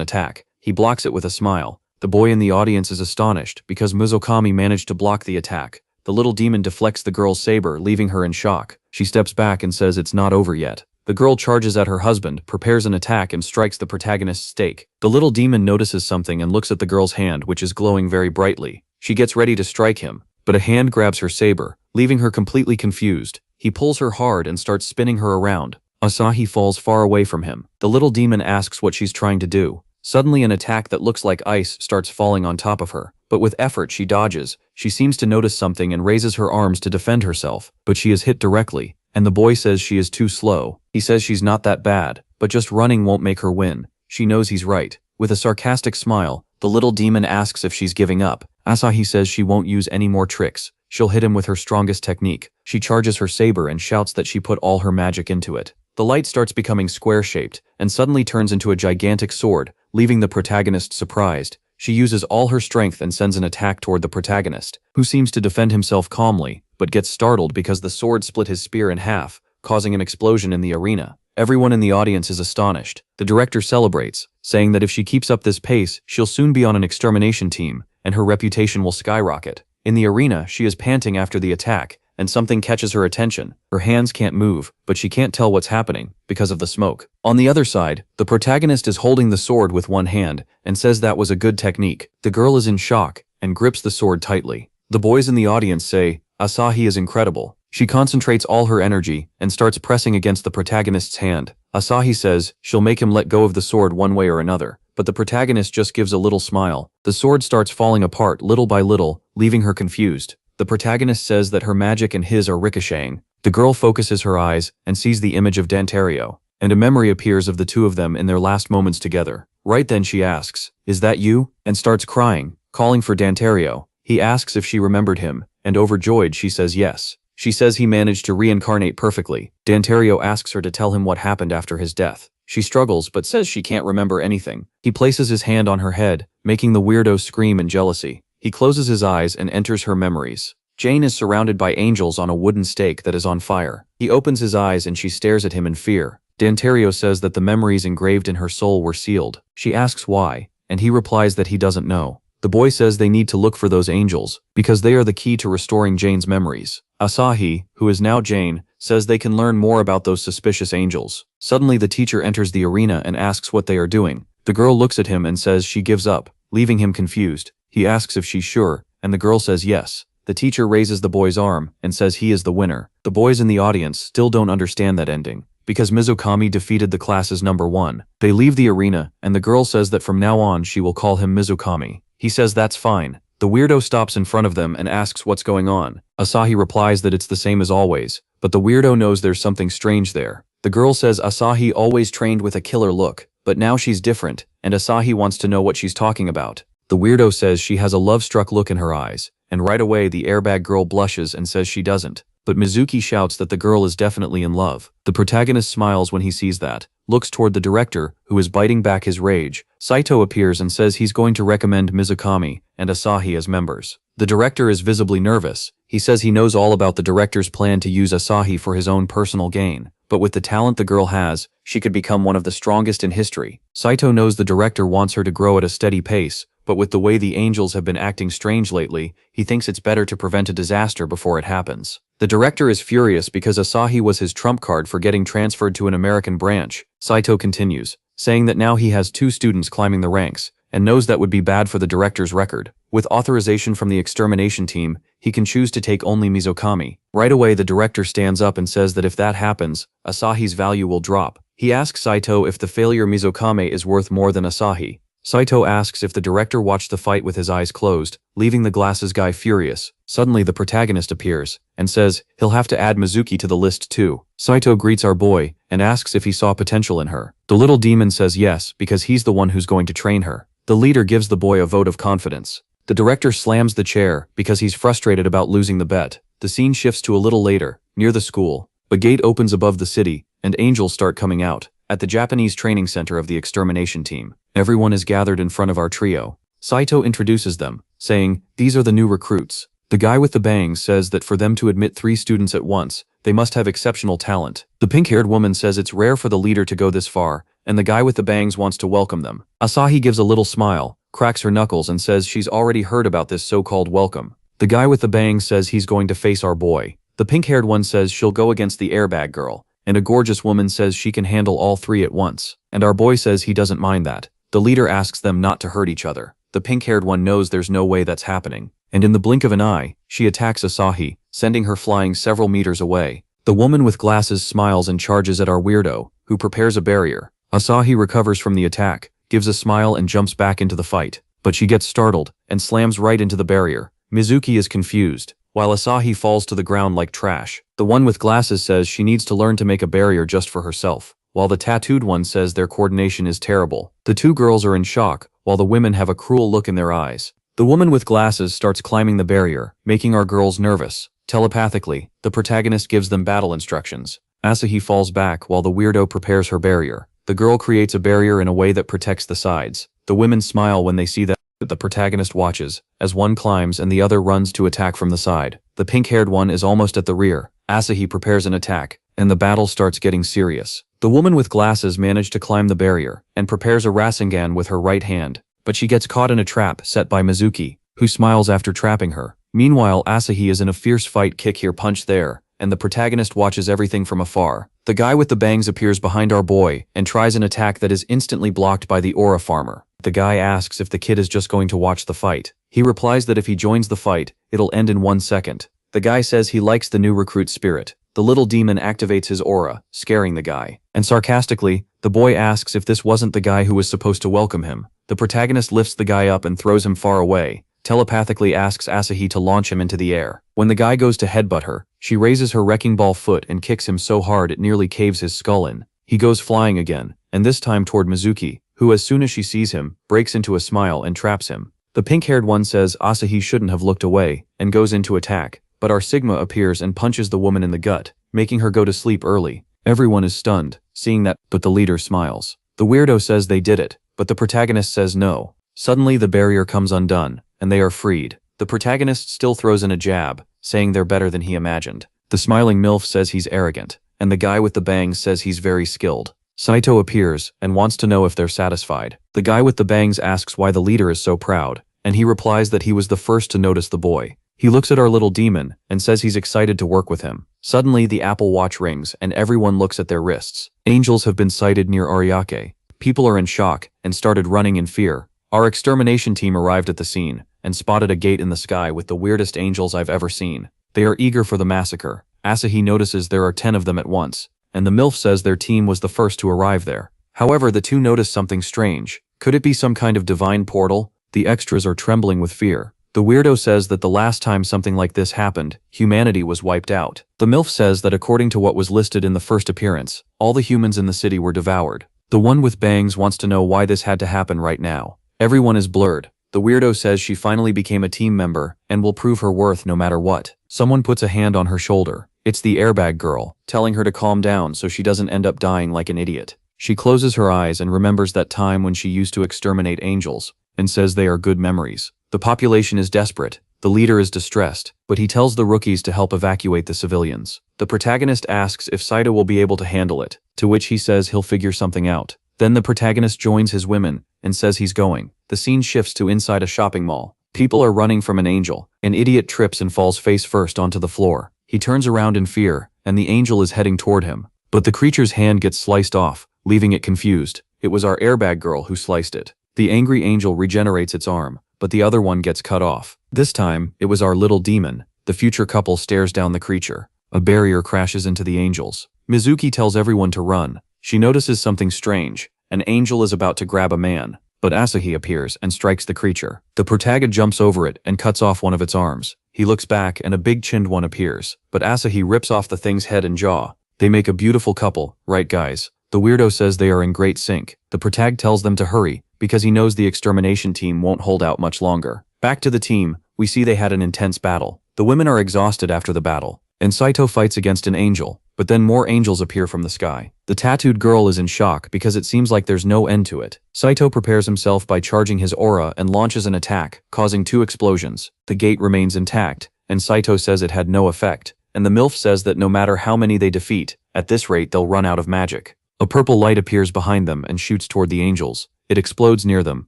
attack. He blocks it with a smile. The boy in the audience is astonished because Mizukami managed to block the attack. The little demon deflects the girl's saber, leaving her in shock. She steps back and says it's not over yet. The girl charges at her husband, prepares an attack and strikes the protagonist's stake. The little demon notices something and looks at the girl's hand, which is glowing very brightly. She gets ready to strike him, but a hand grabs her saber, leaving her completely confused. He pulls her hard and starts spinning her around. Asahi falls far away from him. The little demon asks what she's trying to do. Suddenly an attack that looks like ice starts falling on top of her, but with effort she dodges. She seems to notice something and raises her arms to defend herself, but she is hit directly, and the boy says she is too slow. He says she's not that bad, but just running won't make her win. She knows he's right. With a sarcastic smile, the little demon asks if she's giving up. Asahi says she won't use any more tricks. She'll hit him with her strongest technique. She charges her saber and shouts that she put all her magic into it. The light starts becoming square-shaped and suddenly turns into a gigantic sword, leaving the protagonist surprised. She uses all her strength and sends an attack toward the protagonist, who seems to defend himself calmly, but gets startled because the sword split his spear in half, causing an explosion in the arena. Everyone in the audience is astonished. The director celebrates, saying that if she keeps up this pace, she'll soon be on an extermination team, and her reputation will skyrocket. In the arena, she is panting after the attack, and something catches her attention. Her hands can't move, but she can't tell what's happening because of the smoke. On the other side, the protagonist is holding the sword with one hand and says that was a good technique. The girl is in shock and grips the sword tightly. The boys in the audience say, Asahi is incredible. She concentrates all her energy and starts pressing against the protagonist's hand. Asahi says she'll make him let go of the sword one way or another, but the protagonist just gives a little smile. The sword starts falling apart little by little, leaving her confused. The protagonist says that her magic and his are ricocheting. The girl focuses her eyes and sees the image of Dantario, and a memory appears of the two of them in their last moments together. Right then she asks, "Is that you?" and starts crying, calling for Dantario. He asks if she remembered him, and overjoyed she says yes. She says he managed to reincarnate perfectly. Dantario asks her to tell him what happened after his death. She struggles but says she can't remember anything. He places his hand on her head, making the weirdo scream in jealousy. He closes his eyes and enters her memories. Jane is surrounded by angels on a wooden stake that is on fire. He opens his eyes and she stares at him in fear. Dantario says that the memories engraved in her soul were sealed. She asks why, and he replies that he doesn't know. The boy says they need to look for those angels, because they are the key to restoring Jane's memories. Asahi, who is now Jane, says they can learn more about those suspicious angels. Suddenly the teacher enters the arena and asks what they are doing. The girl looks at him and says she gives up, leaving him confused. He asks if she's sure, and the girl says yes. The teacher raises the boy's arm and says he is the winner. The boys in the audience still don't understand that ending, because Mizukami defeated the class's #1. They leave the arena, and the girl says that from now on she will call him Mizukami. He says that's fine. The weirdo stops in front of them and asks what's going on. Asahi replies that it's the same as always, but the weirdo knows there's something strange there. The girl says Asahi always trained with a killer look, but now she's different, and Asahi wants to know what she's talking about. The weirdo says she has a love-struck look in her eyes, and right away the airbag girl blushes and says she doesn't. But Mizuki shouts that the girl is definitely in love. The protagonist smiles when he sees that, looks toward the director, who is biting back his rage. Saito appears and says he's going to recommend Mizukami and Asahi as members. The director is visibly nervous. He says he knows all about the director's plan to use Asahi for his own personal gain, but with the talent the girl has, she could become one of the strongest in history. Saito knows the director wants her to grow at a steady pace, but with the way the angels have been acting strange lately, he thinks it's better to prevent a disaster before it happens. The director is furious because Asahi was his trump card for getting transferred to an American branch. Saito continues, saying that now he has 2 students climbing the ranks, and knows that would be bad for the director's record. With authorization from the extermination team, he can choose to take only Mizukami. Right away the director stands up and says that if that happens, Asahi's value will drop. He asks Saito if the failure Mizukami is worth more than Asahi. Saito asks if the director watched the fight with his eyes closed, leaving the glasses guy furious. Suddenly the protagonist appears, and says he'll have to add Mizuki to the list too. Saito greets our boy, and asks if he saw potential in her. The little demon says yes, because he's the one who's going to train her. The leader gives the boy a vote of confidence. The director slams the chair, because he's frustrated about losing the bet. The scene shifts to a little later, near the school. A gate opens above the city, and angels start coming out. At the Japanese training center of the extermination team, everyone is gathered in front of our trio. Saito introduces them, saying, "These are the new recruits." The guy with the bangs says that for them to admit 3 students at once, they must have exceptional talent. The pink-haired woman says it's rare for the leader to go this far, and the guy with the bangs wants to welcome them. Asahi gives a little smile, cracks her knuckles and says she's already heard about this so-called welcome. The guy with the bangs says he's going to face our boy. The pink-haired one says she'll go against the airbag girl, and a gorgeous woman says she can handle all 3 at once. And our boy says he doesn't mind that. The leader asks them not to hurt each other. The pink-haired one knows there's no way that's happening. And in the blink of an eye, she attacks Asahi, sending her flying several meters away. The woman with glasses smiles and charges at our weirdo, who prepares a barrier. Asahi recovers from the attack, gives a smile and jumps back into the fight. But she gets startled, and slams right into the barrier. Mizuki is confused, while Asahi falls to the ground like trash. The one with glasses says she needs to learn to make a barrier just for herself, while the tattooed one says their coordination is terrible. The 2 girls are in shock, while the women have a cruel look in their eyes. The woman with glasses starts climbing the barrier, making our girls nervous. Telepathically, the protagonist gives them battle instructions. Asahi falls back while the weirdo prepares her barrier. The girl creates a barrier in a way that protects the sides. The women smile when they see that. The protagonist watches, as one climbs and the other runs to attack from the side. The pink-haired one is almost at the rear. Asahi prepares an attack, and the battle starts getting serious. The woman with glasses manages to climb the barrier, and prepares a Rasengan with her right hand, but she gets caught in a trap set by Mizuki, who smiles after trapping her. Meanwhile, Asahi is in a fierce fight, kick here, punch there, and the protagonist watches everything from afar. The guy with the bangs appears behind our boy, and tries an attack that is instantly blocked by the aura farmer. The guy asks if the kid is just going to watch the fight. He replies that if he joins the fight, it'll end in 1 second. The guy says he likes the new recruit spirit. The little demon activates his aura, scaring the guy. And sarcastically, the boy asks if this wasn't the guy who was supposed to welcome him. The protagonist lifts the guy up and throws him far away, telepathically asks Asahi to launch him into the air. When the guy goes to headbutt her, she raises her wrecking ball foot and kicks him so hard it nearly caves his skull in. He goes flying again, and this time toward Mizuki, who as soon as she sees him, breaks into a smile and traps him. The pink-haired one says Asahi shouldn't have looked away, and goes into attack, but our Sigma appears and punches the woman in the gut, making her go to sleep early. Everyone is stunned, seeing that, but the leader smiles. The weirdo says they did it, but the protagonist says no. Suddenly the barrier comes undone, and they are freed. The protagonist still throws in a jab, saying they're better than he imagined. The smiling MILF says he's arrogant, and the guy with the bangs says he's very skilled. Saito appears, and wants to know if they're satisfied. The guy with the bangs asks why the leader is so proud, and he replies that he was the first to notice the boy. He looks at our little demon, and says he's excited to work with him. Suddenly the Apple Watch rings, and everyone looks at their wrists. Angels have been sighted near Ariake. People are in shock, and started running in fear. Our extermination team arrived at the scene, and spotted a gate in the sky with the weirdest angels I've ever seen. They are eager for the massacre. Asahi notices there are 10 of them at once, and the MILF says their team was the first to arrive there. However, the 2 notice something strange. Could it be some kind of divine portal? The extras are trembling with fear. The weirdo says that the last time something like this happened, humanity was wiped out. The MILF says that according to what was listed in the first appearance, all the humans in the city were devoured. The one with bangs wants to know why this had to happen right now. Everyone is blurred. The weirdo says she finally became a team member, and will prove her worth no matter what. Someone puts a hand on her shoulder. It's the airbag girl, telling her to calm down so she doesn't end up dying like an idiot. She closes her eyes and remembers that time when she used to exterminate angels, and says they are good memories. The population is desperate. The leader is distressed, but he tells the rookies to help evacuate the civilians. The protagonist asks if Saito will be able to handle it, to which he says he'll figure something out. Then the protagonist joins his women, and says he's going. The scene shifts to inside a shopping mall. People are running from an angel. An idiot trips and falls face first onto the floor. He turns around in fear, and the angel is heading toward him. But the creature's hand gets sliced off, leaving it confused. It was our airbag girl who sliced it. The angry angel regenerates its arm, but the other one gets cut off. This time, it was our little demon. The future couple stares down the creature. A barrier crashes into the angels. Mizuki tells everyone to run. She notices something strange. An angel is about to grab a man, but Asahi appears and strikes the creature. The protagonist jumps over it and cuts off one of its arms. He looks back and a big-chinned one appears, but Asahi rips off the thing's head and jaw. They make a beautiful couple, right guys? The weirdo says they are in great sync. The protagonist tells them to hurry, because he knows the extermination team won't hold out much longer. Back to the team, we see they had an intense battle. The women are exhausted after the battle, and Saito fights against an angel, but then more angels appear from the sky. The tattooed girl is in shock because it seems like there's no end to it. Saito prepares himself by charging his aura and launches an attack, causing 2 explosions. The gate remains intact, and Saito says it had no effect, and the MILF says that no matter how many they defeat, at this rate they'll run out of magic. A purple light appears behind them and shoots toward the angels. It explodes near them,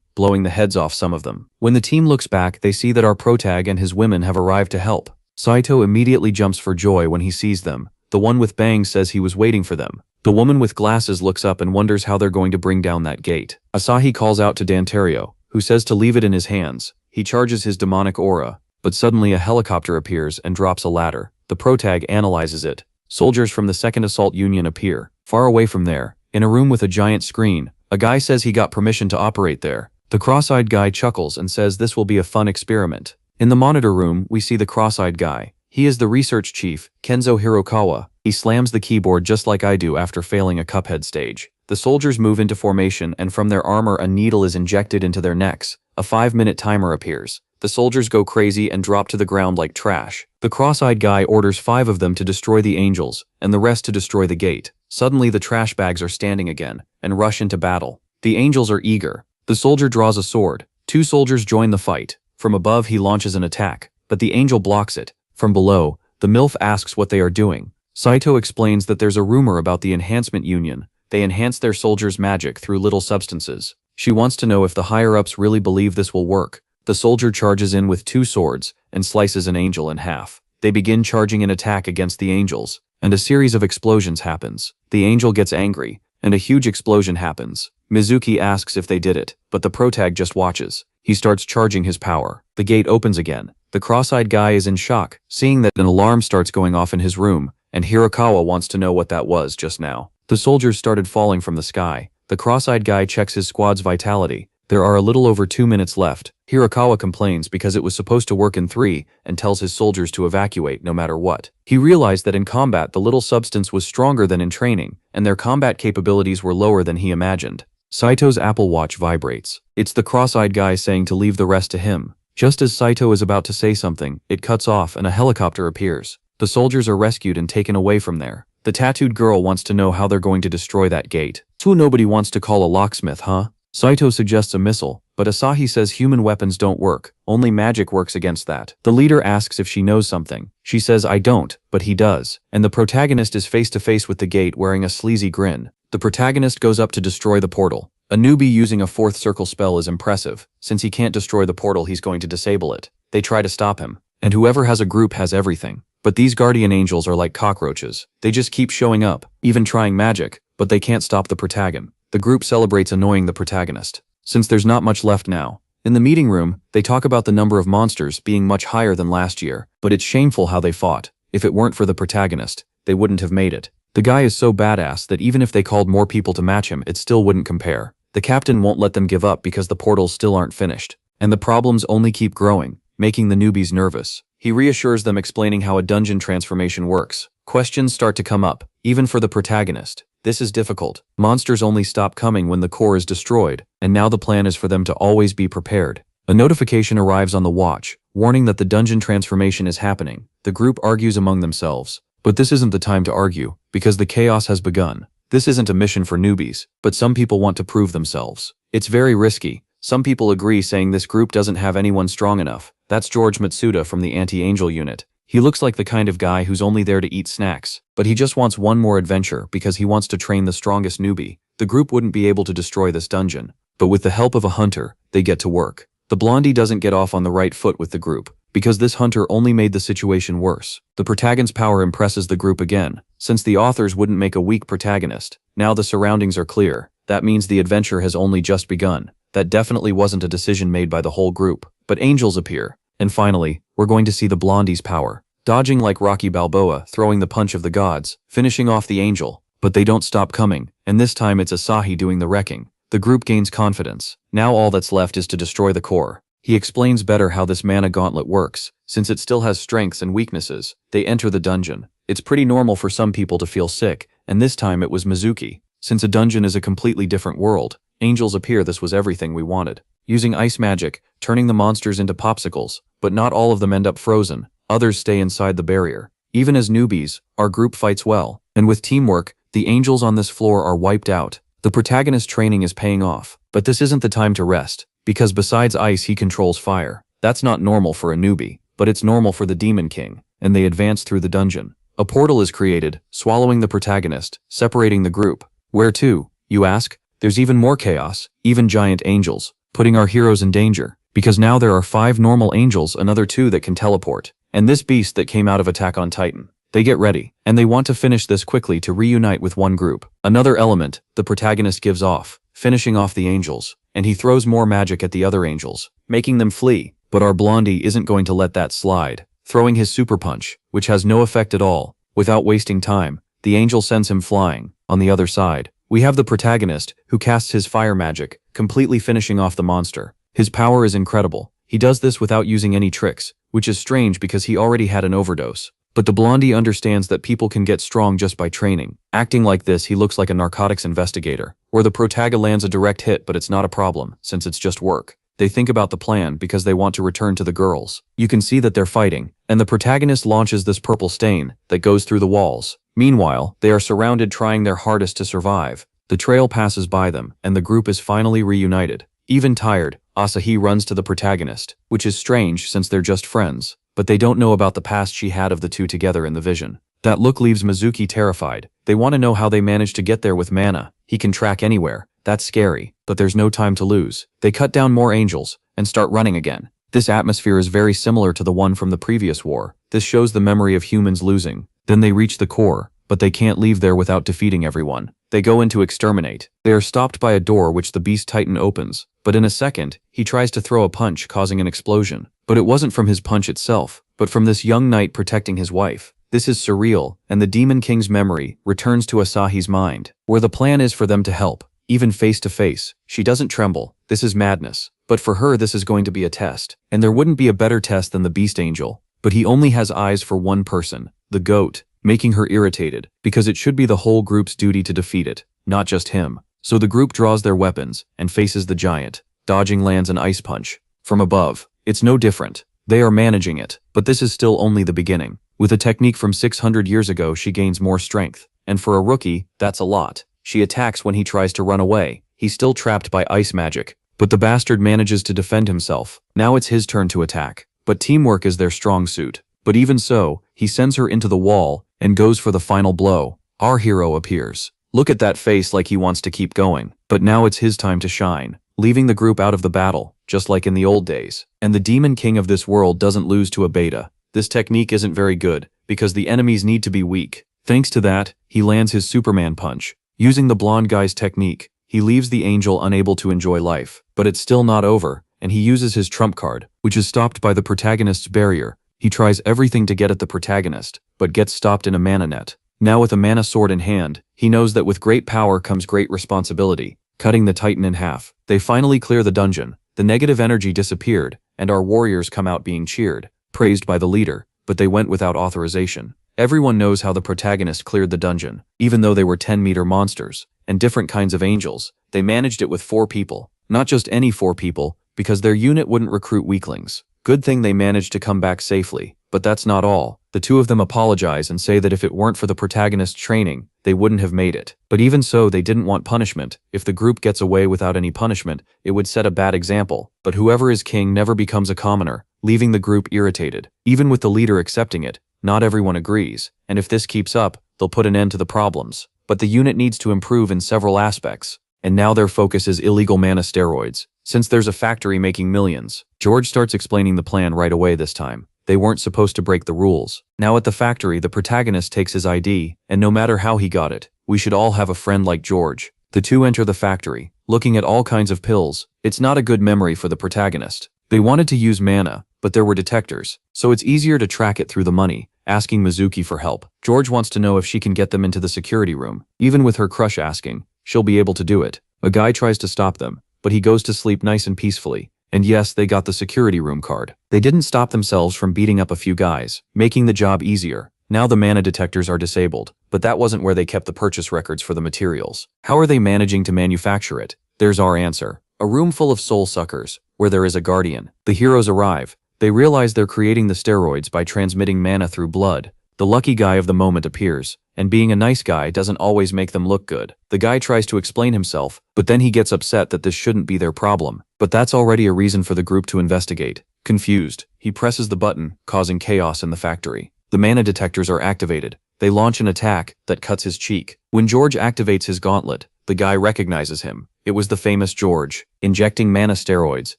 blowing the heads off some of them. When the team looks back, they see that our protag and his women have arrived to help. Saito immediately jumps for joy when he sees them. The one with bangs says he was waiting for them. The woman with glasses looks up and wonders how they're going to bring down that gate. Asahi calls out to Dantario, who says to leave it in his hands. He charges his demonic aura, but suddenly a helicopter appears and drops a ladder. The protag analyzes it. Soldiers from the 2nd Assault Union appear. Far away from there, in a room with a giant screen, a guy says he got permission to operate there. The cross-eyed guy chuckles and says this will be a fun experiment. In the monitor room, we see the cross-eyed guy. He is the research chief, Kenzo Hirokawa. He slams the keyboard just like I do after failing a Cuphead stage. The soldiers move into formation and from their armor a needle is injected into their necks. A 5-minute timer appears. The soldiers go crazy and drop to the ground like trash. The cross-eyed guy orders 5 of them to destroy the angels, and the rest to destroy the gate. Suddenly the trash bags are standing again, and rush into battle. The angels are eager. The soldier draws a sword. 2 soldiers join the fight. From above he launches an attack, but the angel blocks it. From below, the MILF asks what they are doing. Saito explains that there's a rumor about the Enhancement Union. They enhance their soldiers' magic through little substances. She wants to know if the higher-ups really believe this will work. The soldier charges in with 2 swords and slices an angel in half. They begin charging an attack against the angels, and a series of explosions happens. The angel gets angry, and a huge explosion happens. Mizuki asks if they did it, but the protag just watches. He starts charging his power. The gate opens again. The cross-eyed guy is in shock, seeing that an alarm starts going off in his room, and Hirokawa wants to know what that was just now. The soldiers started falling from the sky. The cross-eyed guy checks his squad's vitality. There are a little over 2 minutes left. Hirokawa complains because it was supposed to work in 3 and tells his soldiers to evacuate no matter what. He realized that in combat the little substance was stronger than in training, and their combat capabilities were lower than he imagined. Saito's Apple Watch vibrates. It's the cross-eyed guy saying to leave the rest to him. Just as Saito is about to say something, it cuts off and a helicopter appears. The soldiers are rescued and taken away from there. The tattooed girl wants to know how they're going to destroy that gate. So nobody wants to call a locksmith, huh? Saito suggests a missile, but Asahi says human weapons don't work, only magic works against that. The leader asks if she knows something. She says I don't, but he does. And the protagonist is face to face with the gate wearing a sleazy grin. The protagonist goes up to destroy the portal. A newbie using a 4th circle spell is impressive. Since he can't destroy the portal, he's going to disable it. They try to stop him. And whoever has a group has everything. But these guardian angels are like cockroaches. They just keep showing up, even trying magic, but they can't stop the protagonist. The group celebrates annoying the protagonist. Since there's not much left now. In the meeting room, they talk about the number of monsters being much higher than last year, but it's shameful how they fought. If it weren't for the protagonist, they wouldn't have made it. The guy is so badass that even if they called more people to match him, it still wouldn't compare. The captain won't let them give up because the portals still aren't finished. And the problems only keep growing, making the newbies nervous. He reassures them explaining how a dungeon transformation works. Questions start to come up, even for the protagonist. This is difficult. Monsters only stop coming when the core is destroyed, and now the plan is for them to always be prepared. A notification arrives on the watch, warning that the dungeon transformation is happening. The group argues among themselves. But this isn't the time to argue, because the chaos has begun. This isn't a mission for newbies, but some people want to prove themselves. It's very risky. Some people agree saying this group doesn't have anyone strong enough. That's George Matsuda from the anti-angel unit. He looks like the kind of guy who's only there to eat snacks, but he just wants one more adventure because he wants to train the strongest newbie. The group wouldn't be able to destroy this dungeon, but with the help of a hunter, they get to work. The blondie doesn't get off on the right foot with the group, because this hunter only made the situation worse. The protagonist's power impresses the group again. Since the authors wouldn't make a weak protagonist, now the surroundings are clear. That means the adventure has only just begun. That definitely wasn't a decision made by the whole group. But angels appear. And finally, we're going to see the blondie's power. Dodging like Rocky Balboa, throwing the punch of the gods, finishing off the angel. But they don't stop coming, and this time it's Asahi doing the wrecking. The group gains confidence. Now all that's left is to destroy the core. He explains better how this mana gauntlet works. Since it still has strengths and weaknesses, they enter the dungeon. It's pretty normal for some people to feel sick, and this time it was Mizuki. Since a dungeon is a completely different world, angels appear. This was everything we wanted. Using ice magic, turning the monsters into popsicles, but not all of them end up frozen. Others stay inside the barrier. Even as newbies, our group fights well. And with teamwork, the angels on this floor are wiped out. The protagonist training is paying off. But this isn't the time to rest, because besides ice he controls fire. That's not normal for a newbie, but it's normal for the Demon King, and they advance through the dungeon. A portal is created, swallowing the protagonist, separating the group. Where to, you ask? There's even more chaos, even giant angels, putting our heroes in danger. Because now there are 5 normal angels, another 2 that can teleport, and this beast that came out of Attack on Titan. They get ready, and they want to finish this quickly to reunite with one group. Another element, the protagonist gives off, finishing off the angels, and he throws more magic at the other angels, making them flee. But our Blondie isn't going to let that slide, throwing his super punch, which has no effect at all. Without wasting time, the angel sends him flying. On the other side, we have the protagonist, who casts his fire magic, completely finishing off the monster. His power is incredible. He does this without using any tricks, which is strange because he already had an overdose. But the Blondie understands that people can get strong just by training. Acting like this, he looks like a narcotics investigator, where the protagonist lands a direct hit, but it's not a problem, since it's just work. They think about the plan because they want to return to the girls. You can see that they're fighting, and the protagonist launches this purple stain that goes through the walls. Meanwhile, they are surrounded, trying their hardest to survive. The trail passes by them, and the group is finally reunited. Even tired, Asahi runs to the protagonist, which is strange since they're just friends, but they don't know about the past she had of the two together in the vision. That look leaves Mizuki terrified. They want to know how they managed to get there with mana. He can track anywhere. That's scary, but there's no time to lose. They cut down more angels and start running again. This atmosphere is very similar to the one from the previous war. This shows the memory of humans losing. Then they reach the core, but they can't leave there without defeating everyone. They go in to exterminate. They are stopped by a door which the Beast Titan opens, but in a second, he tries to throw a punch, causing an explosion. But it wasn't from his punch itself, but from this young knight protecting his wife. This is surreal, and the Demon King's memory returns to Asahi's mind, where the plan is for them to help. Even face to face, she doesn't tremble. This is madness. But for her, this is going to be a test. And there wouldn't be a better test than the Beast Angel. But he only has eyes for one person, the goat, making her irritated, because it should be the whole group's duty to defeat it, not just him. So the group draws their weapons and faces the giant. Dodging lands an ice punch. From above, it's no different. They are managing it, but this is still only the beginning. With a technique from 600 years ago, she gains more strength. And for a rookie, that's a lot. She attacks when he tries to run away. He's still trapped by ice magic, but the bastard manages to defend himself. Now it's his turn to attack. But teamwork is their strong suit. But even so, he sends her into the wall and goes for the final blow. Our hero appears. Look at that face, like he wants to keep going. But now it's his time to shine, leaving the group out of the battle, just like in the old days. And the Demon King of this world doesn't lose to a beta. This technique isn't very good, because the enemies need to be weak. Thanks to that, he lands his Superman punch. Using the blonde guy's technique, he leaves the angel unable to enjoy life. But it's still not over, and he uses his trump card, which is stopped by the protagonist's barrier. He tries everything to get at the protagonist, but gets stopped in a mana net. Now with a mana sword in hand, he knows that with great power comes great responsibility, cutting the Titan in half. They finally clear the dungeon. The negative energy disappeared, and our warriors come out being cheered, praised by the leader, but they went without authorization. Everyone knows how the protagonist cleared the dungeon. Even though they were 10-meter monsters, and different kinds of angels, they managed it with 4 people. Not just any 4 people, because their unit wouldn't recruit weaklings. Good thing they managed to come back safely. But that's not all. The 2 of them apologize and say that if it weren't for the protagonist's training, they wouldn't have made it. But even so, they didn't want punishment. If the group gets away without any punishment, it would set a bad example. But whoever is king never becomes a commoner, leaving the group irritated. Even with the leader accepting it, not everyone agrees, and if this keeps up, they'll put an end to the problems. But the unit needs to improve in several aspects. And now their focus is illegal mana steroids. Since there's a factory making millions, George starts explaining the plan right away this time. They weren't supposed to break the rules. Now at the factory, the protagonist takes his ID, and no matter how he got it, we should all have a friend like George. The 2 enter the factory, looking at all kinds of pills. It's not a good memory for the protagonist. They wanted to use mana, but there were detectors, so it's easier to track it through the money, asking Mizuki for help. George wants to know if she can get them into the security room. Even with her crush asking, she'll be able to do it. A guy tries to stop them, but he goes to sleep nice and peacefully. And yes, they got the security room card. They didn't stop themselves from beating up a few guys, making the job easier. Now the mana detectors are disabled, but that wasn't where they kept the purchase records for the materials. How are they managing to manufacture it? There's our answer. A room full of soul suckers, where there is a guardian. The heroes arrive. They realize they're creating the steroids by transmitting mana through blood. The lucky guy of the moment appears, and being a nice guy doesn't always make them look good. The guy tries to explain himself, but then he gets upset that this shouldn't be their problem. But that's already a reason for the group to investigate. Confused, he presses the button, causing chaos in the factory. The mana detectors are activated. They launch an attack that cuts his cheek. When George activates his gauntlet, the guy recognizes him. It was the famous George, injecting mana steroids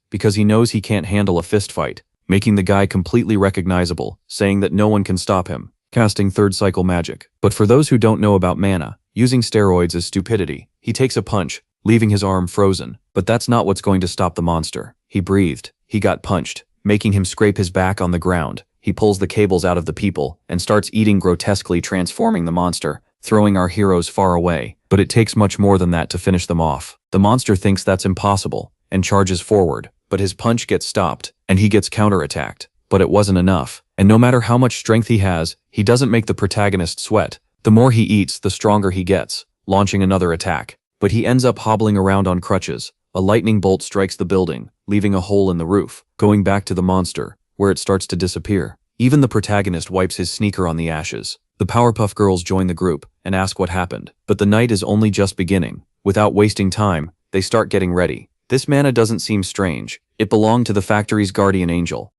because he knows he can't handle a fist fight, making the guy completely recognizable, saying that no one can stop him, casting third cycle magic. But for those who don't know about mana, using steroids is stupidity. He takes a punch, leaving his arm frozen. But that's not what's going to stop the monster. He breathed. He got punched, making him scrape his back on the ground. He pulls the cables out of the people and starts eating, grotesquely transforming the monster, throwing our heroes far away. But it takes much more than that to finish them off. The monster thinks that's impossible and charges forward, but his punch gets stopped and he gets counterattacked. But it wasn't enough. And no matter how much strength he has, he doesn't make the protagonist sweat. The more he eats, the stronger he gets, launching another attack. But he ends up hobbling around on crutches. A lightning bolt strikes the building, leaving a hole in the roof, going back to the monster, where it starts to disappear. Even the protagonist wipes his sneaker on the ashes. The Powerpuff Girls join the group and ask what happened. But the night is only just beginning. Without wasting time, they start getting ready. This mana doesn't seem strange. It belonged to the factory's guardian angel.